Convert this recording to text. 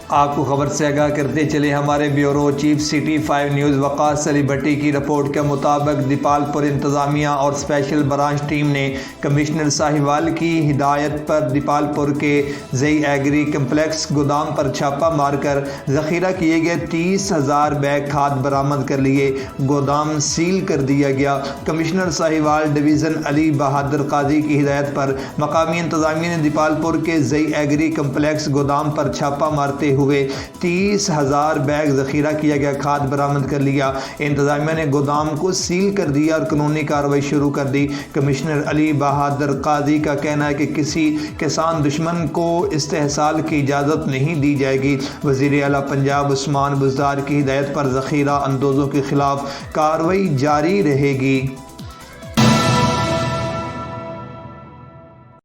आपको खबर से आगाह करते चले हमारे bureau chief city 5 news Waqas Ali Bhatti की रिपोर्ट के मुताबिक दीपालपुर इंतज़ामिया और स्पेशल ब्रांच टीम ने कमिश्नर साहिवाल की हिदायत पर दीपालपुर के ज़ई एग्री कम्प्लेक्स गोदाम पर छापा मारकर ज़ख़ीरा किए गए 30,000 बैग खाद बरामद कर लिए। गोदाम सील कर दिया गया। कमिश्नर साहिवाल डिवीज़न अली बहादुर काजी की हिदायत पर मकामी इंतज़ामिया ने दीपालपुर के ज़ई एग्री कम्प्लेक्स गोदाम पर छापा मारते हुए 30,000 बैग ज़ख़ीरा किया गया खाद बरामद कर लिया। इंतज़ामिया ने गोदाम को सील कर दिया और कानूनी कार्रवाई शुरू कर दी। कमिश्नर अली बहादुर काजी का कहना है कि किसी किसान दुश्मन को इस्तेहसाल की इजाज़त नहीं दी जाएगी। वज़ीर आला पंजाब उस्मान बुज़दार की हिदायत पर ज़ख़ीरा अंदोज़ों के खिलाफ कार्रवाई जारी रहेगी।